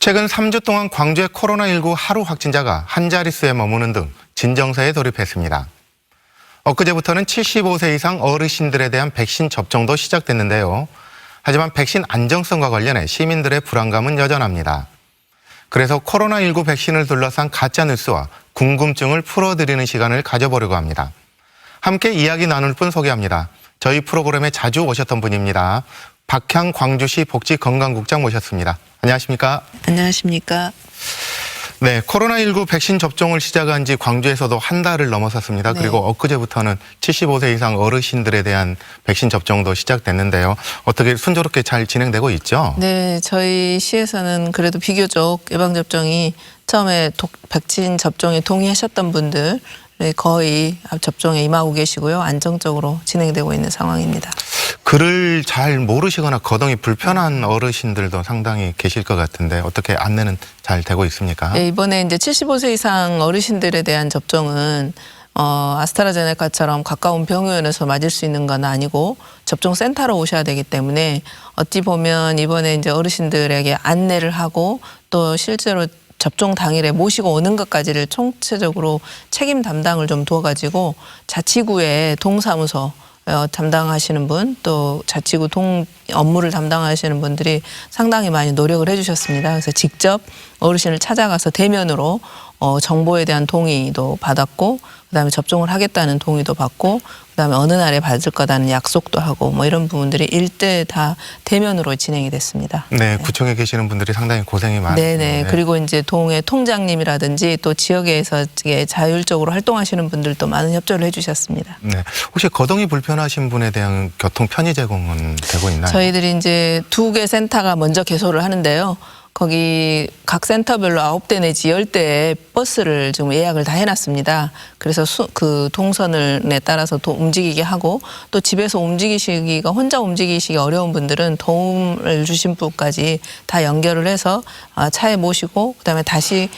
최근 3주 동안 광주의 코로나19 하루 확진자가 한 자릿수에 머무는 등 진정세에 돌입했습니다. 엊그제부터는 75세 이상 어르신들에 대한 백신 접종도 시작됐는데요. 하지만 백신 안정성과 관련해 시민들의 불안감은 여전합니다. 그래서 코로나19 백신을 둘러싼 가짜뉴스와 궁금증을 풀어드리는 시간을 가져보려고 합니다. 함께 이야기 나눌 분 소개합니다. 저희 프로그램에 자주 오셨던 분입니다. 박향 광주시 복지건강국장 모셨습니다. 안녕하십니까? 안녕하십니까? 네, 코로나19 백신 접종을 시작한 지 광주에서도 한 달을 넘어섰습니다. 네. 그리고 엊그제부터는 75세 이상 어르신들에 대한 백신 접종도 시작됐는데요. 어떻게 순조롭게 잘 진행되고 있죠? 네, 저희 시에서는 그래도 비교적 예방접종이 처음에 백신 접종에 동의하셨던 분들 거의 접종에 임하고 계시고요. 안정적으로 진행되고 있는 상황입니다. 글을 잘 모르시거나 거동이 불편한 어르신들도 상당히 계실 것 같은데 어떻게 안내는 잘 되고 있습니까? 네, 이번에 이제 75세 이상 어르신들에 대한 접종은 아스트라제네카처럼 가까운 병원에서 맞을 수 있는 건 아니고 접종센터로 오셔야 되기 때문에 어찌 보면 이번에 이제 어르신들에게 안내를 하고 또 실제로 접종 당일에 모시고 오는 것까지를 총체적으로 책임 담당을 좀 두어가지고 자치구의 동사무소 담당하시는 분, 또 자치구 업무를 담당하시는 분들이 상당히 많이 노력을 해주셨습니다. 그래서 직접 어르신을 찾아가서 대면으로 정보에 대한 동의도 받았고, 그다음에 접종을 하겠다는 동의도 받고, 그다음에 어느 날에 받을 거다는 약속도 하고, 뭐 이런 부분들이 일대 다 대면으로 진행이 됐습니다. 네, 구청에 계시는 분들이 상당히 고생이 많아요. 네네. 그리고 이제 동의 통장님이라든지 또 지역에서 자율적으로 활동하시는 분들도 많은 협조를 해주셨습니다. 네, 혹시 거동이 불편하신 분에 대한 교통 편의 제공은 되고 있나요? 저희들이 이제 2개 센터가 먼저 개소를 하는데요. 거기 각 센터별로 9대 내지 10대의 버스를 지금 예약을 다 해놨습니다. 그래서 그 동선에 따라서 움직이게 하고 또 집에서 혼자 움직이시기 어려운 분들은 도움을 주신 분까지 다 연결을 해서 차에 모시고 그다음에 다시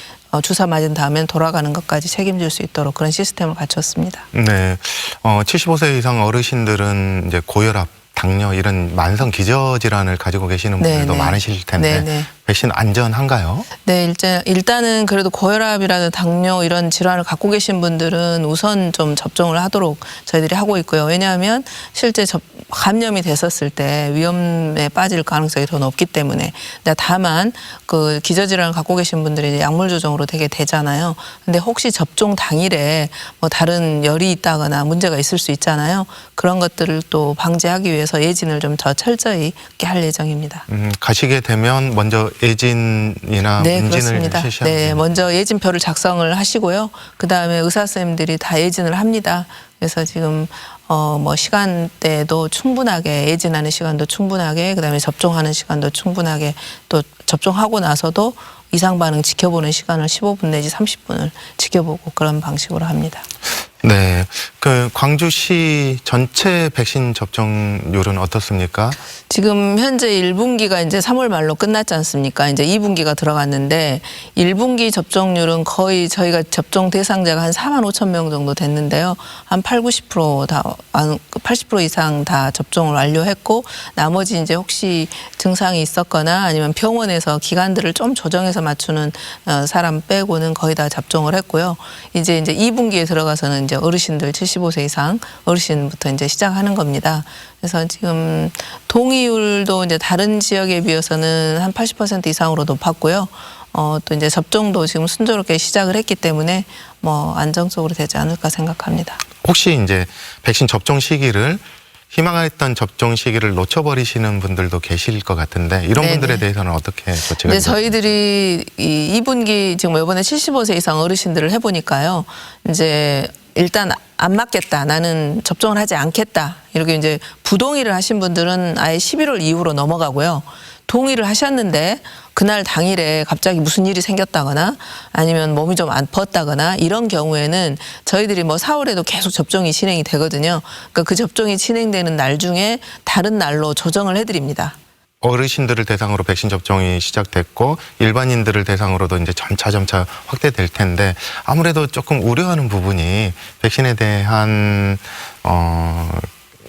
주사 맞은 다음에 돌아가는 것까지 책임질 수 있도록 그런 시스템을 갖췄습니다. 네, 75세 이상 어르신들은 이제 고혈압, 당뇨 이런 만성 기저질환을 가지고 계시는 분들도 네네. 많으실 텐데 네네. 백신 안전한가요? 네, 일단은 그래도 고혈압이라든 당뇨 이런 질환을 갖고 계신 분들은 우선 좀 접종을 하도록 저희들이 하고 있고요. 왜냐하면 실제 감염이 됐었을 때 위험에 빠질 가능성이 더 높기 때문에. 다만 그 기저질환을 갖고 계신 분들이 이제 약물 조정으로 되게 되잖아요. 근데 혹시 접종 당일에 뭐 다른 열이 있다거나 문제가 있을 수 있잖아요. 그런 것들을 또 방지하기 위해서 예진을 좀 더 철저히 할 예정입니다. 가시게 되면 먼저 예진이나 네, 문진을 그렇습니다. 실시하는 네, 먼저 예진표를 작성을 하시고요. 그 다음에 의사선생님들이 다 예진을 합니다. 그래서 지금 뭐 시간대도 충분하게 예진하는 시간도 충분하게 그다음에 접종하는 시간도 충분하게 또 접종하고 나서도 이상 반응 지켜보는 시간을 15분 내지 30분을 지켜보고 그런 방식으로 합니다. 네, 그 광주시 전체 백신 접종률은 어떻습니까? 지금 현재 1분기가 이제 3월 말로 끝났지 않습니까? 이제 2분기가 들어갔는데 1분기 접종률은 거의 저희가 접종 대상자가 한 4만 5천 명 정도 됐는데요. 한 80% 이상 다 접종을 완료했고 나머지 이제 혹시 증상이 있었거나 아니면 병원에서 기간들을 좀 조정해서 맞추는 사람 빼고는 거의 다 접종을 했고요. 이제 2분기에 들어가서는 이제 어르신들 75세 이상 어르신부터 이제 시작하는 겁니다. 그래서 지금 동의율도 이제 다른 지역에 비해서는 한 80% 이상으로 높았고요. 또 이제 접종도 지금 순조롭게 시작을 했기 때문에 뭐 안정적으로 되지 않을까 생각합니다. 혹시 이제 백신 접종 시기를 희망했던 접종 시기를 놓쳐버리시는 분들도 계실 것 같은데 이런 네네. 분들에 대해서는 어떻게 조치가 네, 저희들이 이 2분기 지금 이번에 75세 이상 어르신들을 해보니까요. 이제 일단 안 맞겠다. 나는 접종을 하지 않겠다. 이렇게 이제 부동의를 하신 분들은 아예 11월 이후로 넘어가고요. 동의를 하셨는데 그날 당일에 갑자기 무슨 일이 생겼다거나 아니면 몸이 좀 아팠다거나 이런 경우에는 저희들이 뭐 4월에도 계속 접종이 진행이 되거든요. 그러니까 그 접종이 진행되는 날 중에 다른 날로 조정을 해드립니다. 어르신들을 대상으로 백신 접종이 시작됐고 일반인들을 대상으로도 이제 점차 확대될 텐데 아무래도 조금 우려하는 부분이 백신에 대한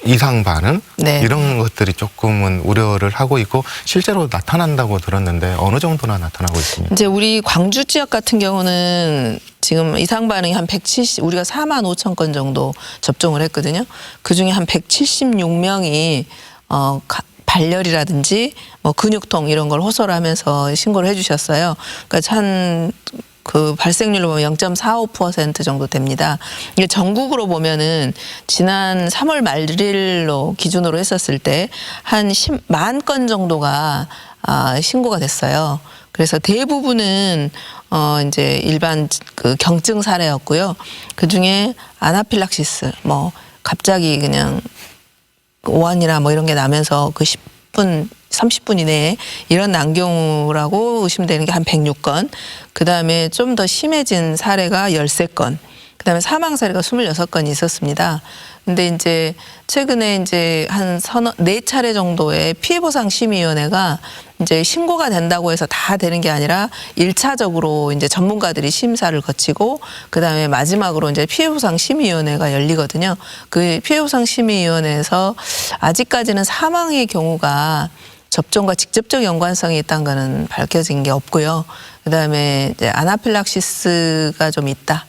이상 반응 네. 이런 것들이 조금은 우려를 하고 있고 실제로 나타난다고 들었는데 어느 정도나 나타나고 있습니까? 이제 우리 광주 지역 같은 경우는 지금 이상 반응이 한 170, 우리가 4만 5천 건 정도 접종을 했거든요. 그 중에 한 176명이 발열이라든지 뭐 근육통 이런 걸 호소를 하면서 신고를 해주셨어요. 그러니까 한 그 발생률로 보면 0.45% 정도 됩니다. 이게 전국으로 보면은 지난 3월 말일로 기준으로 했었을 때 한 10만 건 정도가 신고가 됐어요. 그래서 대부분은 이제 일반 그 경증 사례였고요. 그 중에 아나필락시스 뭐 갑자기 그냥 오한이나 뭐 이런 게 나면서 그 10분, 30분 이내에 일어난 경우라고 의심되는 게 한 106건, 그 다음에 좀 더 심해진 사례가 13건, 그 다음에 사망 사례가 26건이 있었습니다. 근데 이제 최근에 이제 한 4차례 정도의 피해보상심의위원회가 이제 신고가 된다고 해서 다 되는 게 아니라 1차적으로 이제 전문가들이 심사를 거치고 그 다음에 마지막으로 이제 피해보상심의위원회가 열리거든요. 그 피해보상심의위원회에서 아직까지는 사망의 경우가 접종과 직접적 연관성이 있다는 거는 밝혀진 게 없고요. 그 다음에 이제 아나필락시스가 좀 있다.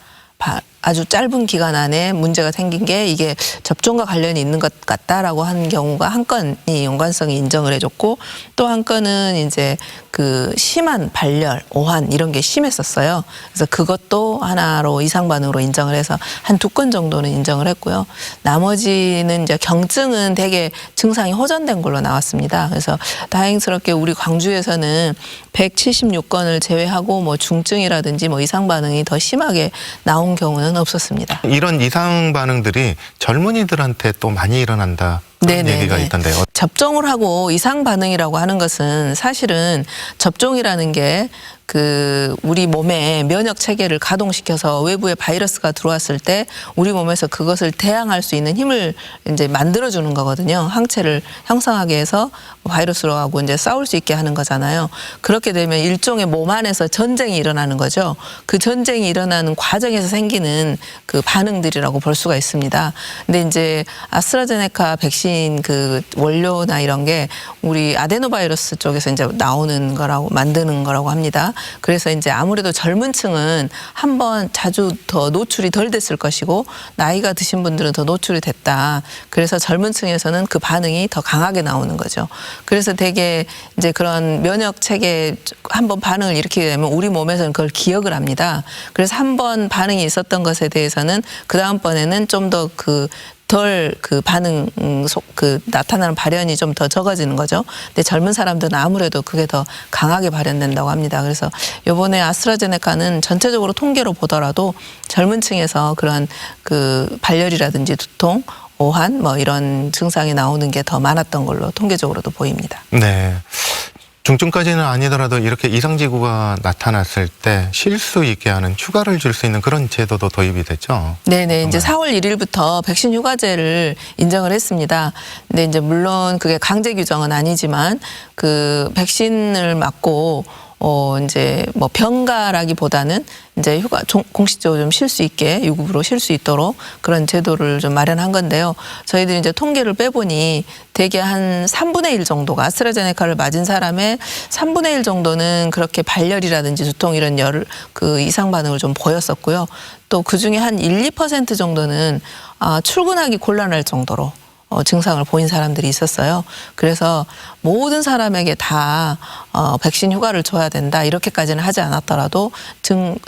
아주 짧은 기간 안에 문제가 생긴 게 이게 접종과 관련이 있는 것 같다라고 한 경우가 한 건이 연관성이 인정을 해줬고 또 한 건은 이제 그 심한 발열, 오한 이런 게 심했었어요. 그래서 그것도 하나로 이상 반응으로 인정을 해서 한 2건 정도는 인정을 했고요. 나머지는 이제 경증은 되게 증상이 호전된 걸로 나왔습니다. 그래서 다행스럽게 우리 광주에서는 176건을 제외하고 뭐 중증이라든지 뭐 이상 반응이 더 심하게 나온 경우는 없었습니다. 이런 이상 반응들이 젊은이들한테 또 많이 일어난다. 그런 얘기가 있던데요. 접종을 하고 이상 반응이라고 하는 것은 사실은 접종이라는 게 그 우리 몸의 면역 체계를 가동시켜서 외부에 바이러스가 들어왔을 때 우리 몸에서 그것을 대항할 수 있는 힘을 이제 만들어주는 거거든요. 항체를 형성하게 해서 바이러스하고 이제 싸울 수 있게 하는 거잖아요. 그렇게 되면 일종의 몸 안에서 전쟁이 일어나는 거죠. 그 전쟁이 일어나는 과정에서 생기는 그 반응들이라고 볼 수가 있습니다. 근데 이제 아스트라제네카 백신 그 원료나 이런 게 우리 아데노바이러스 쪽에서 이제 나오는 거라고 만드는 거라고 합니다. 그래서 이제 아무래도 젊은 층은 한번 자주 더 노출이 덜 됐을 것이고 나이가 드신 분들은 더 노출이 됐다. 그래서 젊은 층에서는 그 반응이 더 강하게 나오는 거죠. 그래서 되게 이제 그런 면역 체계 한번 반응을 일으키게 되면 우리 몸에서는 그걸 기억을 합니다. 그래서 한번 반응이 있었던 것에 대해서는 그 다음번에는 좀 더 덜 그 반응 그 나타나는 발현이 좀 더 적어지는 거죠. 근데 젊은 사람들은 아무래도 그게 더 강하게 발현된다고 합니다. 그래서 이번에 아스트라제네카는 전체적으로 통계로 보더라도 젊은 층에서 그런 그 발열이라든지 두통, 오한 뭐 이런 증상이 나오는 게 더 많았던 걸로 통계적으로도 보입니다. 네. 중증까지는 아니더라도 이렇게 이상지구가 나타났을 때 쉴 수 있게 하는 휴가를 줄 수 있는 그런 제도도 도입이 됐죠. 네네. 이제 4월 1일부터 백신 휴가제를 인정을 했습니다. 근데 이제 물론 그게 강제 규정은 아니지만 그 백신을 맞고 이제 뭐 병가라기보다는 이제 휴가 공식적으로 좀 쉴 수 있게 유급으로 쉴 수 있도록 그런 제도를 좀 마련한 건데요. 저희들이 이제 통계를 빼보니 대개 한 3분의 1 정도가 아스트라제네카를 맞은 사람의 3분의 1 정도는 그렇게 발열이라든지 두통 이런 그 이상 반응을 좀 보였었고요. 또 그 중에 한 1~2% 정도는 출근하기 곤란할 정도로 증상을 보인 사람들이 있었어요. 그래서 모든 사람에게 다 백신 휴가를 줘야 된다 이렇게까지는 하지 않았더라도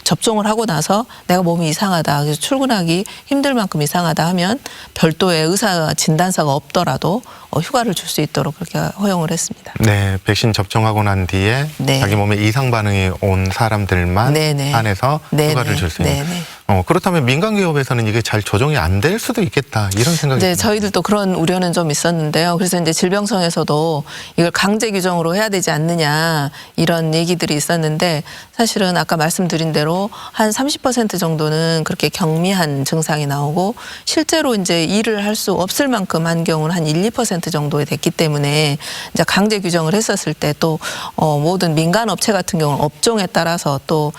접종을 하고 나서 내가 몸이 이상하다, 그래서 출근하기 힘들 만큼 이상하다 하면 별도의 의사 진단서가 없더라도 휴가를 줄 수 있도록 그렇게 허용을 했습니다. 네, 백신 접종하고 난 뒤에 네. 자기 몸에 이상 반응이 온 사람들만 네네. 한해서 휴가를 줄 수 있는. 네네. 그렇다면 민간 기업에서는 이게 잘 조정이 안 될 수도 있겠다 이런 생각이 네, 듭니다. 저희들도 그런 우려는 좀 있었는데요. 그래서 이제 질병청에서도 이걸 강제 규정으로 해야 되지 않느냐 이런 얘기들이 있었는데 사실은 아까 말씀드린 대로 한 30% 정도는 그렇게 경미한 증상이 나오고 실제로 이제 일을 할 수 없을 만큼 한 경우는 한 1~2% 정도에 됐기 때문에 이제 강제 규정을 했었을 때 또 모든 민간 업체 같은 경우는 업종에 따라서 또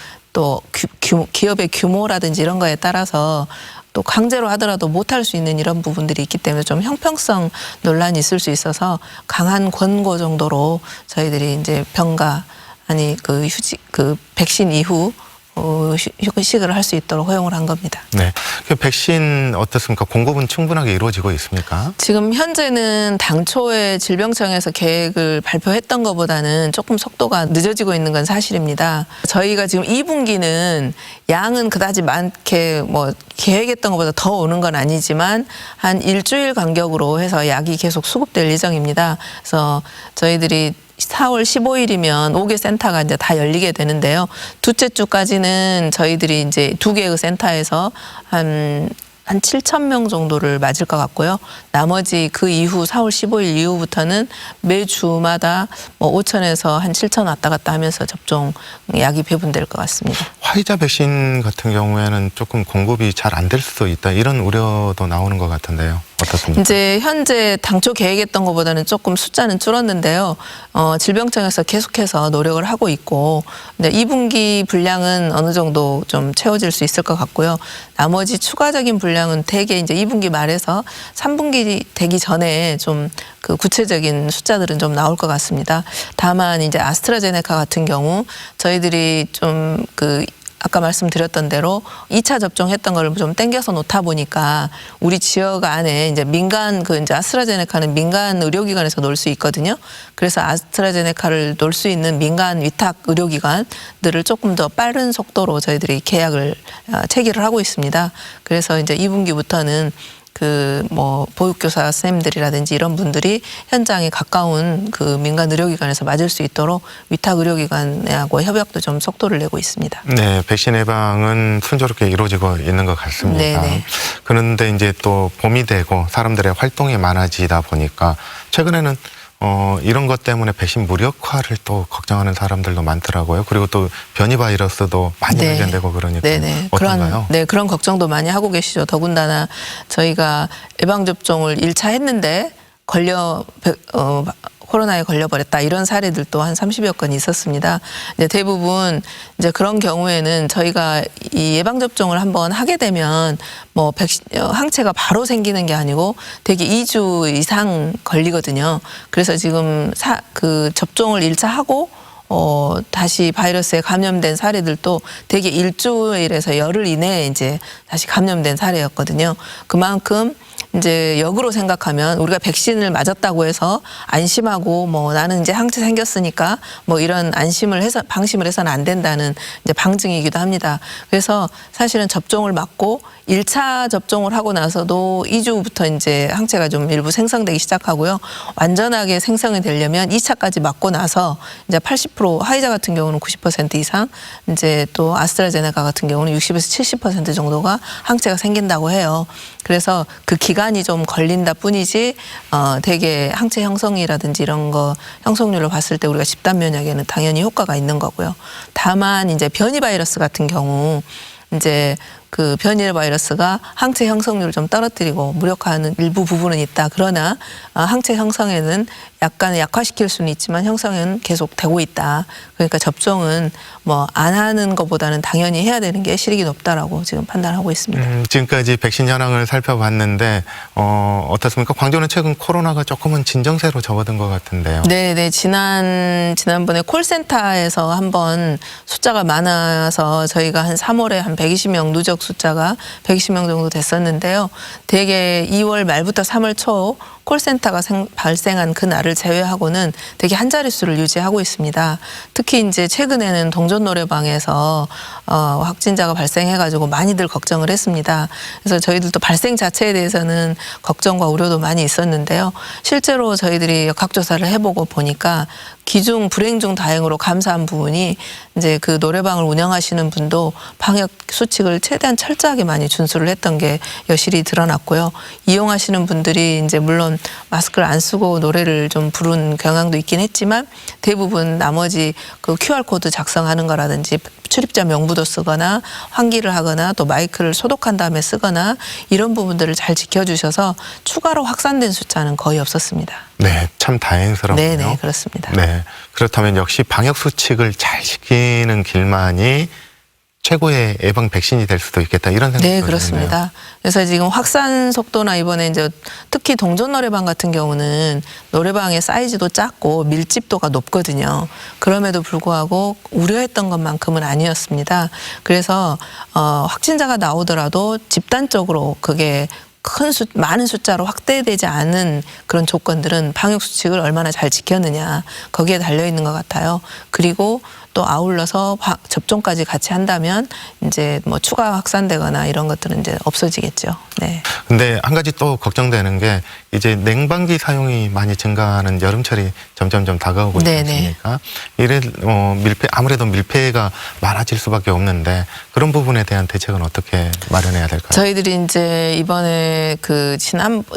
기업의 규모라든지 이런 거에 따라서 또 강제로 하더라도 못할 수 있는 이런 부분들이 있기 때문에 좀 형평성 논란이 있을 수 있어서 강한 권고 정도로 저희들이 이제 병가 아니 그 휴직 그 백신 이후 휴식을 할 수 있도록 허용을 한 겁니다. 네. 그 백신 어떻습니까? 공급은 충분하게 이루어지고 있습니까? 지금 현재는 당초에 질병청에서 계획을 발표했던 것보다는 조금 속도가 늦어지고 있는 건 사실입니다. 저희가 지금 2분기는 양은 그다지 많게 뭐 계획했던 것보다 더 오는 건 아니지만 한 일주일 간격으로 해서 약이 계속 수급될 예정입니다. 그래서 저희들이 4월 15일이면 5개 센터가 이제 다 열리게 되는데요. 둘째 주까지는 저희들이 이제 2개의 센터에서 한 7,000명 정도를 맞을 것 같고요. 나머지 그 이후 4월 15일 이후부터는 매주마다 뭐 5,000에서 한 7,000 왔다 갔다 하면서 접종 약이 배분될 것 같습니다. 화이자 백신 같은 경우에는 조금 공급이 잘 안 될 수도 있다. 이런 우려도 나오는 것 같은데요. 어떻습니까? 이제 현재 당초 계획했던 것보다는 조금 숫자는 줄었는데요. 질병청에서 계속해서 노력을 하고 있고, 근데 2분기 분량은 어느 정도 좀 채워질 수 있을 것 같고요. 나머지 추가적인 분량은 대개 이제 2분기 말에서 3분기 되기 전에 좀 그 구체적인 숫자들은 좀 나올 것 같습니다. 다만 이제 아스트라제네카 같은 경우 저희들이 좀 그 아까 말씀드렸던 대로 2차 접종했던 걸 좀 땡겨서 놓다 보니까 우리 지역 안에 이제 민간 그 이제 아스트라제네카는 민간 의료기관에서 놓을 수 있거든요. 그래서 아스트라제네카를 놓을 수 있는 민간 위탁 의료기관들을 조금 더 빠른 속도로 저희들이 계약을 체결을 하고 있습니다. 그래서 이제 2분기부터는 그 뭐 보육교사 선생님들이라든지 이런 분들이 현장에 가까운 그 민간 의료기관에서 맞을 수 있도록 위탁 의료기관하고 협약도 좀 속도를 내고 있습니다. 네, 백신 예방은 순조롭게 이루어지고 있는 것 같습니다. 네네. 그런데 이제 또 봄이 되고 사람들의 활동이 많아지다 보니까 최근에는 이런 것 때문에 백신 무력화를 또 걱정하는 사람들도 많더라고요. 그리고 또 변이 바이러스도 많이 발견되고 그러니까 어떤가요? 그런 걱정도 많이 하고 계시죠. 더군다나 저희가 예방접종을 1차 했는데 코로나에 걸려버렸다 이런 사례들도 한 30여 건 있었습니다. 이제 대부분 이제 그런 경우에는 저희가 이 예방 접종을 한번 하게 되면 뭐 항체가 바로 생기는 게 아니고 대개 2주 이상 걸리거든요. 그래서 지금 그 접종을 1차 하고 다시 바이러스에 감염된 사례들도 대개 일주일에서 열흘 이내에 이제 다시 감염된 사례였거든요. 그만큼 이제 역으로 생각하면 우리가 백신을 맞았다고 해서 안심하고 뭐 나는 이제 항체 생겼으니까 뭐 이런 방심을 해서는 안 된다는 이제 방증이기도 합니다. 그래서 사실은 접종을 맞고 1차 접종을 하고 나서도 2주부터 이제 항체가 좀 일부 생성되기 시작하고요. 완전하게 생성이 되려면 2차까지 맞고 나서 이제 80% 화이자 같은 경우는 90% 이상 이제 또 아스트라제네카 같은 경우는 60에서 70% 정도가 항체가 생긴다고 해요. 그래서 그 기간이 좀 걸린다 뿐이지 대개 항체 형성이라든지 이런 거 형성률을 봤을 때 우리가 집단 면역에는 당연히 효과가 있는 거고요. 다만 이제 변이 바이러스 같은 경우 이제 그 변이 바이러스가 항체 형성률을 좀 떨어뜨리고 무력화하는 일부 부분은 있다. 그러나 항체 형성에는 약간 약화시킬 수는 있지만 형성은 계속 되고 있다. 그러니까 접종은 뭐 안 하는 것보다는 당연히 해야 되는 게 실익이 높다라고 지금 판단하고 있습니다. 지금까지 백신 현황을 살펴봤는데 어떻습니까? 광주는 최근 코로나가 조금은 진정세로 접어든 것 같은데요. 네, 지난번에 콜센터에서 한번 숫자가 많아서 저희가 한 3월에 한 120명 누적 숫자가 120명 정도 됐었는데요. 대개 2월 말부터 3월 초 콜센터가 발생한 그 날을 제외하고는 되게 한 자릿수를 유지하고 있습니다. 특히 이제 최근에는 동전 노래방에서 확진자가 발생해가지고 많이들 걱정을 했습니다. 그래서 저희들도 발생 자체에 대해서는 걱정과 우려도 많이 있었는데요. 실제로 저희들이 역학조사를 해보고 보니까 기중 불행 중 다행으로 감사한 부분이 이제 그 노래방을 운영하시는 분도 방역 수칙을 최대한 철저하게 많이 준수를 했던 게 여실히 드러났고요. 이용하시는 분들이 이제 물론 마스크를 안 쓰고 노래를 좀 부른 경향도 있긴 했지만 대부분 나머지 그 QR코드 작성하는 거라든지 출입자 명부도 쓰거나 환기를 하거나 또 마이크를 소독한 다음에 쓰거나 이런 부분들을 잘 지켜주셔서 추가로 확산된 숫자는 거의 없었습니다. 네, 참 다행스럽네요. 네, 그렇습니다. 네, 그렇다면 역시 방역 수칙을 잘 지키는 길만이 최고의 예방 백신이 될 수도 있겠다 이런 생각이 네, 드네요. 그렇습니다. 그래서 지금 확산 속도나 이번에 이제 특히 동전 노래방 같은 경우는 노래방의 사이즈도 작고 밀집도가 높거든요. 그럼에도 불구하고 우려했던 것만큼은 아니었습니다. 그래서 확진자가 나오더라도 집단적으로 그게 많은 숫자로 확대되지 않은 그런 조건들은 방역 수칙을 얼마나 잘 지켰느냐 거기에 달려 있는 것 같아요. 그리고 또 아울러서 접종까지 같이 한다면 이제 뭐 추가 확산되거나 이런 것들은 이제 없어지겠죠. 네. 근데 한 가지 또 걱정되는 게 이제 냉방기 사용이 많이 증가하는 여름철이 점점점 다가오고 있지 네네. 않습니까? 이래 아무래도 밀폐가 많아질 수밖에 없는데 그런 부분에 대한 대책은 어떻게 마련해야 될까요? 저희들이 이제 이번에 그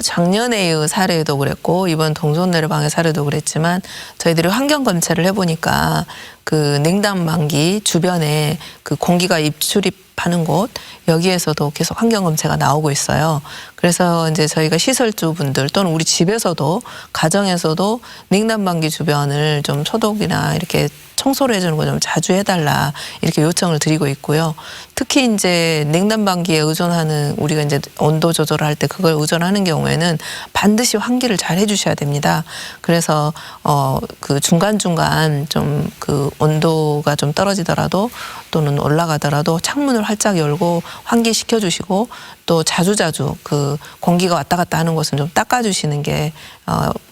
작년에의 사례도 그랬고 이번 동전 노래방의 사례도 그랬지만 저희들이 환경 검체를 해보니까 그 냉난방기 주변에 그 공기가 입출입하는 곳 여기에서도 계속 환경 검체가 나오고 있어요. 그래서 이제 저희가 시설주분들 또는 우리 집에서도 가정에서도 냉난방기 주변을 좀 소독이나 이렇게 청소를 해주는 거 좀 자주 해달라 이렇게 요청을 드리고 있고요. 특히 이제 냉난방기에 의존하는 우리가 이제 온도 조절을 할 때 그걸 의존하는 경우에는 반드시 환기를 잘 해주셔야 됩니다. 그래서 그 중간중간 좀 그 온도가 좀 떨어지더라도 또는 올라가더라도 창문을 활짝 열고 환기시켜 주시고 또 자주자주 그 공기가 왔다 갔다 하는 곳은 좀 닦아주시는 게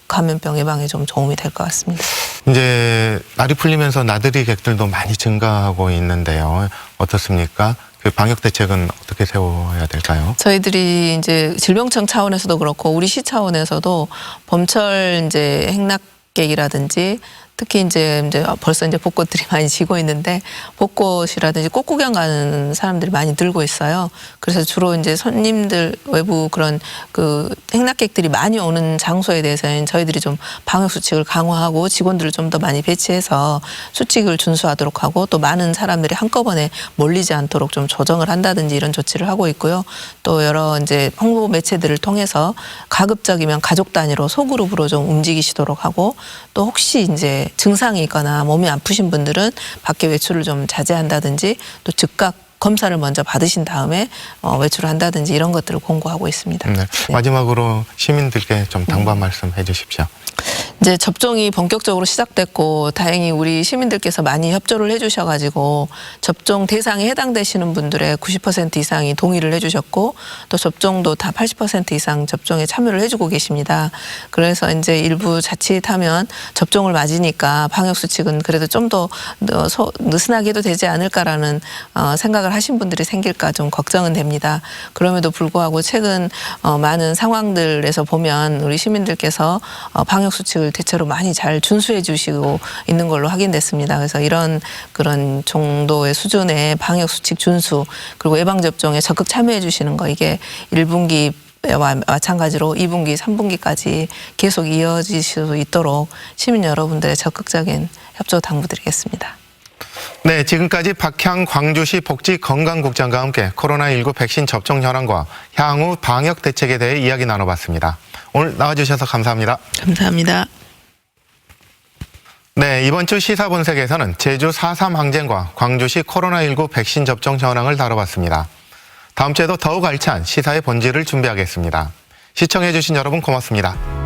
감염병 예방에 좀 도움이 될 것 같습니다. 이제 날이 풀리면서 나들이 객들도 많이 증가하고 있는데요. 어떻습니까? 그 방역 대책은 어떻게 세워야 될까요? 저희들이 이제 질병청 차원에서도 그렇고 우리 시 차원에서도 봄철 이제 행락객이라든지 특히 이제 벌써 이제 벚꽃들이 많이 지고 있는데 벚꽃이라든지 꽃 구경 가는 사람들이 많이 늘고 있어요. 그래서 주로 이제 손님들 외부 그런 그 행락객들이 많이 오는 장소에 대해서는 저희들이 좀 방역 수칙을 강화하고 직원들을 좀 더 많이 배치해서 수칙을 준수하도록 하고 또 많은 사람들이 한꺼번에 몰리지 않도록 좀 조정을 한다든지 이런 조치를 하고 있고요. 또 여러 이제 홍보 매체들을 통해서 가급적이면 가족 단위로 소그룹으로 좀 움직이시도록 하고 또 혹시 이제 증상이 있거나 몸이 아프신 분들은 밖에 외출을 좀 자제한다든지 또 즉각 검사를 먼저 받으신 다음에 외출을 한다든지 이런 것들을 공고하고 있습니다. 네. 마지막으로 시민들께 좀 당부한 말씀 해주십시오. 이제 접종이 본격적으로 시작됐고 다행히 우리 시민들께서 많이 협조를 해주셔가지고 접종 대상에 해당되시는 분들의 90% 이상이 동의를 해주셨고 또 접종도 다 80% 이상 접종에 참여를 해주고 계십니다. 그래서 이제 일부 자칫하면 접종을 맞으니까 방역 수칙은 그래도 좀 더 느슨하게 해도 되지 않을까라는 생각을 하신 분들이 생길까 좀 걱정은 됩니다. 그럼에도 불구하고 최근 많은 상황들에서 보면 우리 시민들께서 방역 수칙을 대체로 많이 잘 준수해 주시고 있는 걸로 확인됐습니다. 그래서 이런 그런 정도의 수준의 방역 수칙 준수 그리고 예방접종에 적극 참여해 주시는 거 이게 1분기와 마찬가지로 2분기, 3분기까지 계속 이어질 수 있도록 시민 여러분들의 적극적인 협조 당부드리겠습니다. 네, 지금까지 박향 광주시 복지건강국장과 함께 코로나19 백신 접종 현황과 향후 방역 대책에 대해 이야기 나눠봤습니다. 오늘 나와주셔서 감사합니다. 감사합니다. 네, 이번 주 시사본색에서는 제주 4.3 항쟁과 광주시 코로나19 백신 접종 현황을 다뤄봤습니다. 다음 주에도 더욱 알찬 시사의 본질을 준비하겠습니다. 시청해주신 여러분 고맙습니다.